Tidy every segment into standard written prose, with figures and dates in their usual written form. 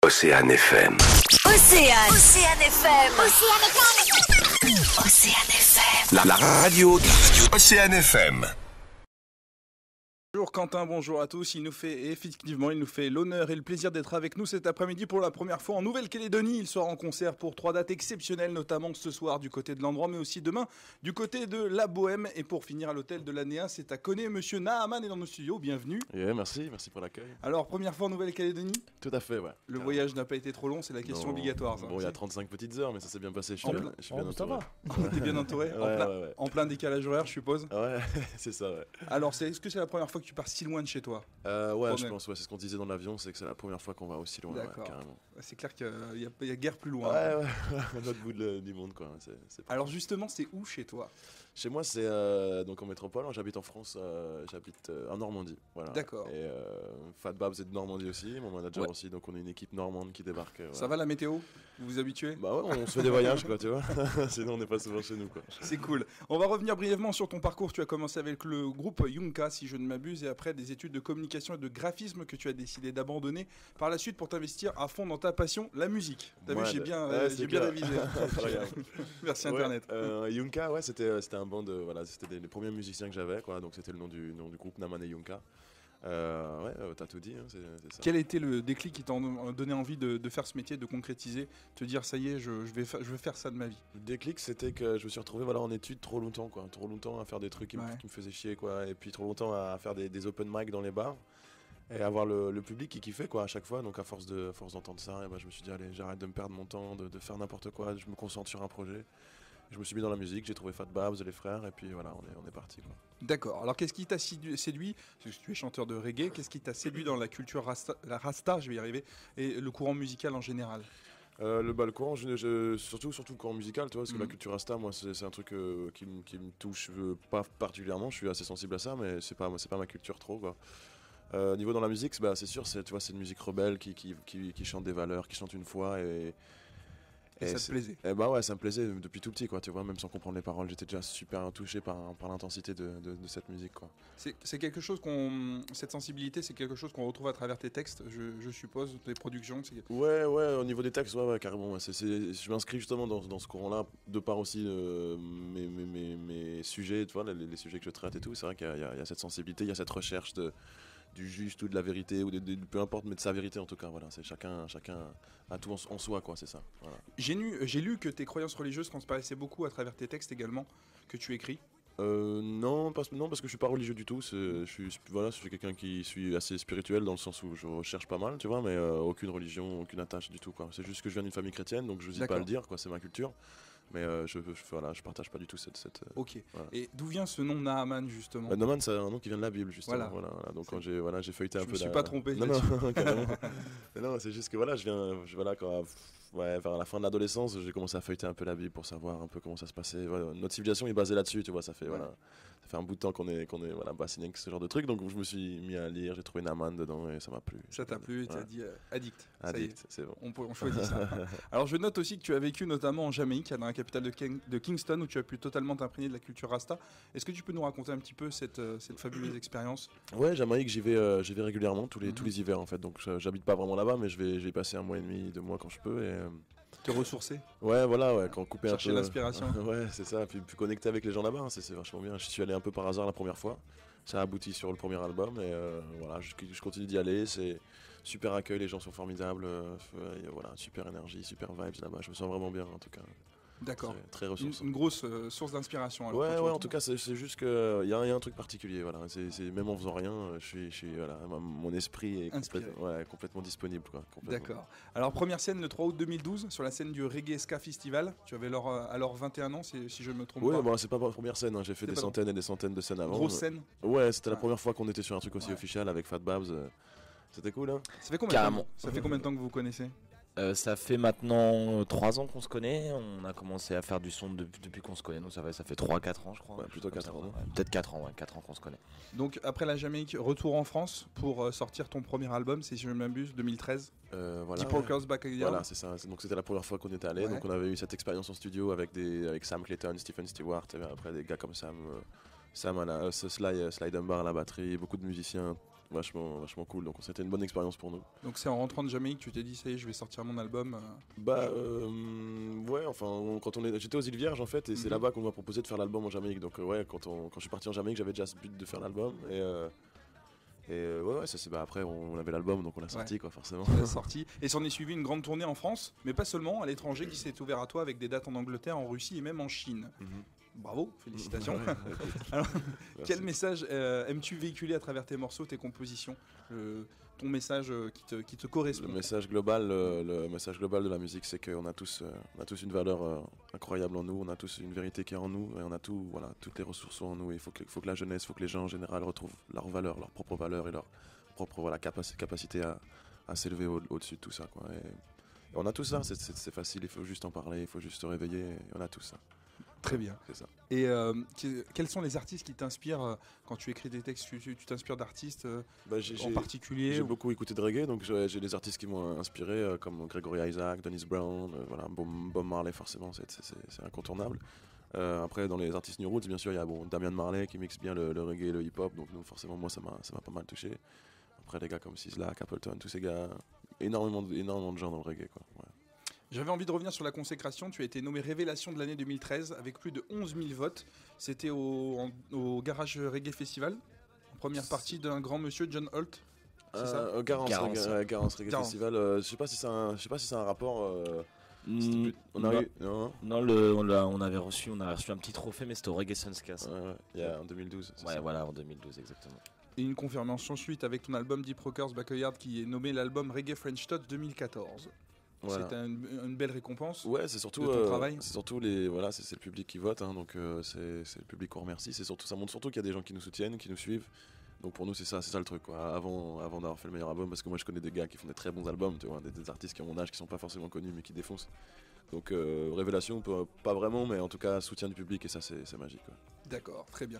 Océane FM. Océane FM. Océane FM. La radio Océane FM. Bonjour Quentin, bonjour à tous. Il nous fait l'honneur et le plaisir d'être avec nous cet après-midi pour la première fois en Nouvelle-Calédonie. Il sera en concert pour 3 dates exceptionnelles, notamment ce soir du côté de l'endroit, mais aussi demain du côté de la Bohème. Et pour finir à l'hôtel de l'Anéa, c'est à Koné. Monsieur Naaman est dans nos studios, bienvenue. Yeah, merci pour l'accueil. Alors, première fois en Nouvelle-Calédonie ? Tout à fait, ouais. Le voyage n'a pas été trop long, c'est la question obligatoire. Ça. Bon, il y a 35 petites heures, mais ça s'est bien passé. Je suis bien entouré. T'es bien entouré, ouais. En plein décalage horaire, je suppose. Ouais, c'est ça, ouais. Alors, est-ce que c'est la première fois que tu pars si loin de chez toi ? Ouais, je pense, c'est ce qu'on disait dans l'avion, c'est que c'est la première fois qu'on va aussi loin. D'accord. Ouais, carrément. C'est clair qu'il y a guère plus loin. Ouais, à l'autre bout du monde, quoi. C'est Alors justement, c'est où chez toi ? Chez moi, c'est donc en métropole. J'habite en France, j'habite en Normandie. Voilà. D'accord. Et Fat Babs est de Normandie aussi, mon manager aussi, donc on est une équipe normande qui débarque. Ça va la météo ? Vous vous habituez ? Bah ouais, on se fait des voyages, quoi, tu vois. Sinon, on n'est pas souvent chez nous, quoi. C'est cool. On va revenir brièvement sur ton parcours. Tu as commencé avec le groupe Yunka, si je ne m'abuse, et après des études de communication et de graphisme que tu as décidé d'abandonner par la suite pour t'investir à fond dans ta passion, la musique. T'as vu, j'ai bien révisé. Merci Internet. Yunka, ouais, c'était un band de, voilà, c'était les premiers musiciens que j'avais, quoi. Donc c'était le nom du groupe Naaman et Yunka. T'as tout dit, hein, c'est ça. Quel était le déclic qui t'a donné envie de faire ce métier, de concrétiser, te dire ça y est, je vais faire ça de ma vie ? Le déclic, c'était que je me suis retrouvé en études trop longtemps à faire des trucs qui me faisaient chier, quoi, et puis trop longtemps à faire des open mic dans les bars et avoir le public qui kiffait, quoi, à chaque fois. Donc à force d'entendre ça, et je me suis dit allez, j'arrête de me perdre mon temps, de faire n'importe quoi, je me concentre sur un projet. Je me suis mis dans la musique, j'ai trouvé Fat Babs, les frères, et puis voilà, on est parti, quoi. D'accord. Alors, qu'est-ce qui t'a séduit ? Parce que tu es chanteur de reggae. Qu'est-ce qui t'a séduit dans la culture la Rasta, je vais y arriver, et le courant musical en général ? Le courant, surtout le courant musical, tu vois, parce que la culture Rasta, moi, c'est un truc qui me touche pas particulièrement. Je suis assez sensible à ça, mais c'est pas ma culture trop, quoi. Niveau dans la musique, c'est sûr, tu vois, c'est une musique rebelle qui chante des valeurs, qui chante une foi et ça te plaisait ? Ouais, ça me plaisait depuis tout petit, quoi, tu vois, même sans comprendre les paroles, j'étais déjà super touché par l'intensité de cette musique, quoi. C'est quelque chose cette sensibilité, c'est quelque chose qu'on retrouve à travers tes textes, je suppose, tes productions. Ouais, au niveau des textes, ouais, carrément. Ouais, je m'inscris justement dans ce courant-là, de par aussi mes sujets, tu vois, les sujets que je traite et tout. C'est vrai qu'il y a cette sensibilité, il y a cette recherche du juste ou de la vérité, ou peu importe, mais de sa vérité en tout cas. Voilà, c'est chacun a tout en soi, quoi, c'est ça. Voilà. J'ai lu que tes croyances religieuses transparaissaient beaucoup à travers tes textes également, que tu écris. Non, parce que je suis pas religieux du tout. Je suis quelqu'un qui suis assez spirituel dans le sens où je recherche pas mal, tu vois, mais aucune religion, aucune attache du tout, quoi. C'est juste que je viens d'une famille chrétienne, donc je n'hésite pas à le dire, quoi. C'est ma culture. Mais je partage pas du tout cette. Ok. Voilà. Et d'où vient ce nom Naaman justement ? Naaman, c'est un nom qui vient de la Bible, justement. Voilà. Donc quand j'ai feuilleté un peu. Je me suis pas trompé. Non, carrément. Non, c'est juste que vers la fin de l'adolescence, j'ai commencé à feuilleter un peu la Bible pour savoir un peu comment ça se passait. Voilà, notre civilisation est basée là-dessus, tu vois. Ça fait un bout de temps qu'on est bassiné avec ce genre de trucs. Donc je me suis mis à lire, j'ai trouvé Naaman dedans et ça m'a plu. Ça t'a plu et t'as dit addict. Addict, c'est bon. On choisit ça. Alors je note aussi que tu as vécu notamment en Jamaïque, dans la capitale de Kingston, où tu as pu totalement t'imprégner de la culture Rasta. Est-ce que tu peux nous raconter un petit peu cette fabuleuse expérience ? Ouais, Jamaïque, j'y vais régulièrement tous les hivers en fait. Donc j'habite pas vraiment là-bas, mais je vais y passer 1 mois et demi, 2 mois quand je peux. Et te ressourcer ? Ouais, voilà, quand couper chercher un peu. Chercher l'inspiration. Ouais, c'est ça. Puis connecter avec les gens là-bas, c'est vachement bien. Je suis allé un peu par hasard la première fois. Ça a abouti sur le premier album et voilà, je continue d'y aller. C'est super accueil, les gens sont formidables. Voilà, super énergie, super vibes là-bas. Je me sens vraiment bien en tout cas. D'accord. Très ressourçant. Une grosse source d'inspiration. Alors, ouais, en tout cas, c'est juste qu'il y a un truc particulier. Voilà. Même en faisant rien, mon esprit est complètement disponible. Quoi, complètement. D'accord. Alors, première scène le 3 août 2012, sur la scène du Reggae Ska Festival. Tu avais alors 21 ans, si je ne me trompe pas. Ouais, c'est pas ma première scène. Hein. J'ai fait des centaines et des centaines de scènes avant. Grosse scène. Ouais, c'était la première fois qu'on était sur un truc aussi officiel avec Fat Babs. C'était cool, hein. Ça fait combien de temps que vous vous connaissez ? Ça fait maintenant 3 ans qu'on se connaît. On a commencé à faire du son depuis qu'on se connaît. Donc ça fait 3-4 ans, je crois. Ouais, plutôt 4 ans. Peut-être 4 ans, 4 ans qu'on se connaît. Donc après la Jamaïque, retour en France pour sortir ton premier album, si je ne m'abuse, 2013. Deep Walker's Back Again. Voilà, c'est ça. Donc c'était la première fois qu'on était allé. Ouais. Donc on avait eu cette expérience en studio avec Sam Clayton, Stephen Stewart, et après des gars comme Sam Sly Dunbar à la batterie, beaucoup de musiciens vachement cool. Donc c'était une bonne expérience pour nous. Donc c'est en rentrant de Jamaïque, tu t'es dit ça y est, je vais sortir mon album. Ouais, enfin j'étais aux îles Vierges en fait, et c'est là-bas qu'on m'a proposé de faire l'album en Jamaïque. Donc ouais, quand je suis parti en Jamaïque, j'avais déjà ce but de faire l'album, ouais, ça c'est après on avait l'album, donc on l'a sorti quoi, forcément. On l'a sorti et s'en est suivi une grande tournée en France, mais pas seulement, à l'étranger, qui s'est ouvert à toi avec des dates en Angleterre, en Russie et même en Chine. Bravo, félicitations. Ouais, Alors, quel message aimes-tu véhiculer à travers tes morceaux, tes compositions, ton message qui te correspond? Le message global de la musique, c'est qu'on a tous une valeur incroyable en nous, on a tous une vérité qui est en nous, et on a toutes les ressources sont en nous. Et il faut que la jeunesse, il faut que les gens en général retrouvent leur valeur, leur propre valeur et leur propre capacité à s'élever au-dessus de tout ça, quoi. Et on a tout ça, c'est facile, il faut juste en parler, il faut juste se réveiller, et on a tout ça. Très bien. C'est ça. Et quels sont les artistes qui t'inspirent quand tu écris des textes? Tu t'inspires d'artistes en particulier? J'ai beaucoup écouté de reggae, donc j'ai des artistes qui m'ont inspiré, comme Gregory Isaac, Dennis Brown, Bob Marley forcément, c'est incontournable. Après, dans les artistes New Roots, bien sûr, il y a Damian Marley qui mixe bien le reggae et le hip-hop, donc forcément moi ça m'a pas mal touché. Après, les gars comme Sizzla, Capleton, tous ces gars, énormément de gens dans le reggae, quoi. Ouais. J'avais envie de revenir sur la consécration. Tu as été nommé Révélation de l'année 2013 avec plus de 11 000 votes. C'était au Garage Reggae Festival, en première partie d'un grand monsieur, John Holt. C'est ça Garance Reggae Festival. Je sais pas si c'est un rapport. On avait reçu un petit trophée, mais c'était au Reggae Sunscast. Il y a en 2012. Ouais, voilà, en 2012 exactement. Et une confirmation suite avec ton album Deep Rockers Backyard, qui est nommé l'album Reggae French Touch 2014. Voilà. C'était une belle récompense. Ouais, c'est surtout ton travail. C'est surtout c'est le public qui vote, hein, donc c'est le public qu'on remercie. Ça montre surtout qu'il y a des gens qui nous soutiennent, qui nous suivent. Donc pour nous c'est ça le truc, quoi. Avant d'avoir fait le meilleur album, parce que moi je connais des gars qui font des très bons albums, tu vois, des artistes qui ont mon âge, qui sont pas forcément connus mais qui défoncent. Donc révélation, pas vraiment, mais en tout cas soutien du public, et ça c'est magique, quoi. D'accord, très bien.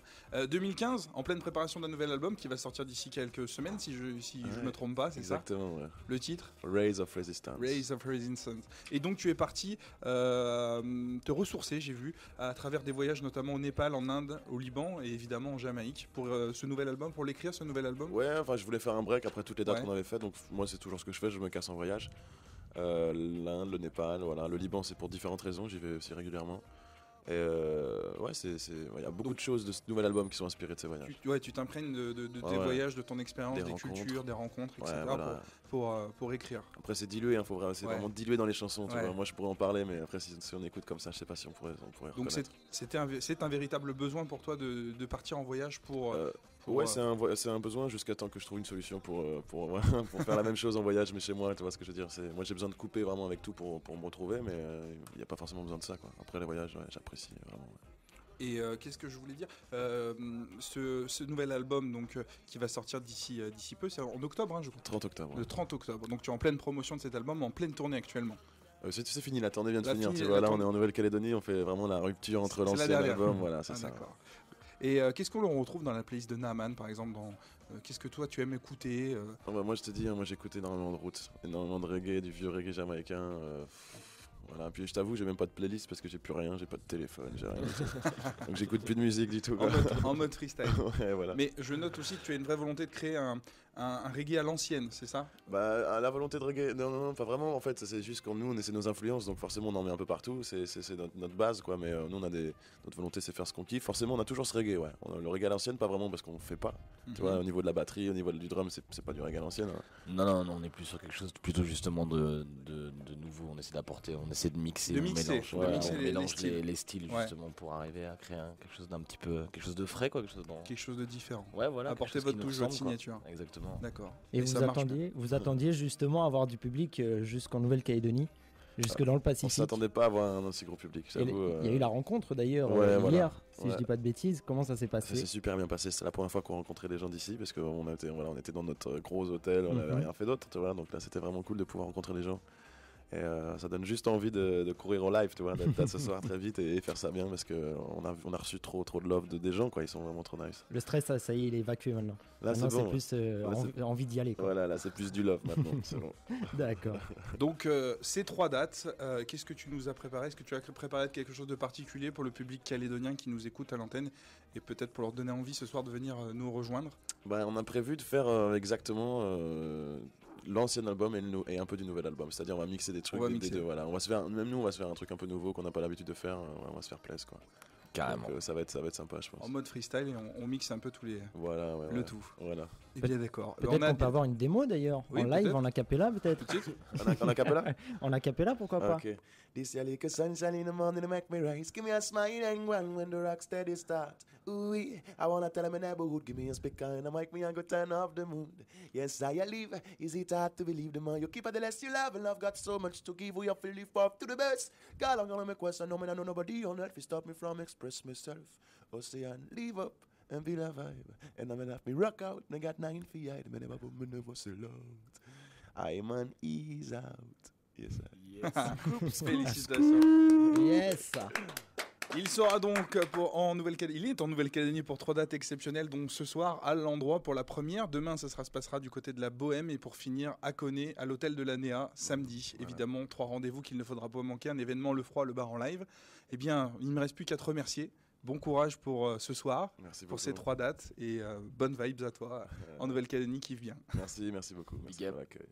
2015, en pleine préparation d'un nouvel album qui va sortir d'ici quelques semaines, si je me trompe pas, c'est ça? Exactement, ouais. Le titre? Rays of Resistance. Rays of Resistance. Et donc tu es parti te ressourcer, j'ai vu, à travers des voyages notamment au Népal, en Inde, au Liban et évidemment en Jamaïque pour ce nouvel album, pour l'écrire, ce nouvel album? Ouais, enfin je voulais faire un break après toutes les dates qu'on avait fait, donc moi c'est toujours ce que je fais, je me casse en voyage. L'Inde, le Népal, voilà. Le Liban c'est pour différentes raisons, j'y vais aussi régulièrement. Et il y a beaucoup de choses de ce nouvel album qui sont inspirées de ces voyages. Tu t'imprègnes de tes voyages, de ton expérience, des cultures, des rencontres, etc. Pour écrire. Après c'est dilué, hein, c'est vraiment dilué dans les chansons. Tu vois. Moi je pourrais en parler, mais après si on écoute comme ça, je sais pas si on pourrait donc c'est un véritable besoin pour toi de partir en voyage pour... c'est un besoin jusqu'à temps que je trouve une solution pour faire la même chose en voyage, mais chez moi, tu vois ce que je veux dire. Moi j'ai besoin de couper vraiment avec tout pour me retrouver, mais il n'y a pas forcément besoin de ça, quoi. Après les voyages, j'apprécie vraiment. Ouais. Et qu'est-ce que je voulais dire, ce nouvel album donc, qui va sortir d'ici peu, c'est en octobre, hein, je crois. 30 octobre. Le 30 octobre, donc tu es en pleine promotion de cet album, en pleine tournée actuellement. C'est fini, la tournée vient de finir. Tu vois, là on est en Nouvelle-Calédonie, on fait vraiment la rupture entre l'ancien album, voilà, c'est ça. D'accord. Et qu'est-ce qu'on retrouve dans la playlist de Naaman, par exemple, qu'est-ce que toi tu aimes écouter Moi je te dis, moi j'écoute énormément de roots, énormément de reggae, du vieux reggae jamaïcain. Voilà, puis je t'avoue, j'ai même pas de playlist parce que j'ai plus rien, j'ai pas de téléphone, j'ai rien. Donc j'écoute plus de musique du tout, quoi. En mode freestyle. Ouais, voilà. Mais je note aussi que tu as une vraie volonté de créer un reggae à l'ancienne, c'est ça? Bah, la volonté de reggae, non, pas vraiment en fait, c'est juste que nous, c'est nos influences, donc forcément on en met un peu partout, c'est notre base, quoi, mais nous, notre volonté c'est faire ce qu'on kiffe. Forcément, on a toujours ce reggae, ouais. Le reggae à l'ancienne, pas vraiment parce qu'on fait pas, tu vois, au niveau de la batterie, au niveau du drum, c'est pas du reggae à l'ancienne. Hein. Non, on est plus sur quelque chose plutôt justement de nouveau, on essaie d'apporter, on essaie de mixer, on mélange les styles justement pour arriver à créer quelque chose d'un petit peu, quelque chose de frais, quoi, quelque chose de différent. Ouais, voilà. Apporter votre touche, votre signature. Quoi. Exactement. D'accord. Et vous attendiez justement à avoir du public jusqu'en Nouvelle-Calédonie, jusque dans le Pacifique. On s'attendait pas à avoir un aussi gros public, j'avoue. Il y a eu la rencontre d'ailleurs hier, si je dis pas de bêtises. Comment ça s'est passé? Ça s'est super bien passé. C'est la première fois qu'on rencontrait des gens d'ici parce qu'on était dans notre gros hôtel, on n'avait rien fait d'autre, tu vois. Donc là, c'était vraiment cool de pouvoir rencontrer les gens. Et ça donne juste envie de courir au live, tu vois, d'être là ce soir très vite et faire ça bien parce qu'on a reçu trop de love des gens, quoi. Ils sont vraiment trop nice. Le stress, ça y est, il est évacué maintenant. Là, maintenant, c'est bon. C'est plus envie d'y aller, quoi. Voilà, là, c'est plus du love maintenant. C'est bon. D'accord. Donc, ces 3 dates, qu'est-ce que tu nous as préparé ? Est-ce que tu as préparé quelque chose de particulier pour le public calédonien qui nous écoute à l'antenne et peut-être pour leur donner envie ce soir de venir nous rejoindre ? On a prévu de faire exactement l'ancien album et un peu du nouvel album. C'est-à-dire on va mixer des trucs des deux. Voilà. Même nous, on va se faire un truc un peu nouveau qu'on n'a pas l'habitude de faire. On va se faire plaisir, quoi. Carrément. Donc, ça va être sympa, je pense. En mode freestyle et on mixe un peu tous les... le tout. Voilà. Et bien d'accord. Peut-être qu'on peut avoir une démo d'ailleurs, en live, en acapella peut-être. En acapella. En acapella, pourquoi pas. Okay. This your little sunshine in the morning to make me rise. Give me a smile and one when the rock steady start. Ooh, I wanna tell my neighborhood, give me a speaker and make me a good turn off the mood. Yes, I live. Is it hard to believe the more you keep it, the less you love, and love got so much to give. We have to live up to the best. God, I'm gonna make question. No man, I know nobody on earth to stop me from express myself. Ocean, live up and be the vibe. And I'm gonna have me rock out. And I got 9 feet high. Me never sell out. I'm an ease out. Yes, sir. Yes. Félicitations. Yes. Il sera donc il est en Nouvelle-Calédonie pour 3 dates exceptionnelles, donc ce soir à l'endroit pour la première. Demain, ça se passera du côté de la Bohème et pour finir à Koné, à l'hôtel de la Néa, samedi. Voilà. Évidemment, 3 rendez-vous qu'il ne faudra pas manquer, un événement, le froid, le bar en live. Eh bien, il ne me reste plus qu'à te remercier. Bon courage pour ce soir, pour ces 3 dates et bonnes vibes à toi en Nouvelle-Calédonie, kiffe bien. Merci beaucoup. Merci pour l'accueil.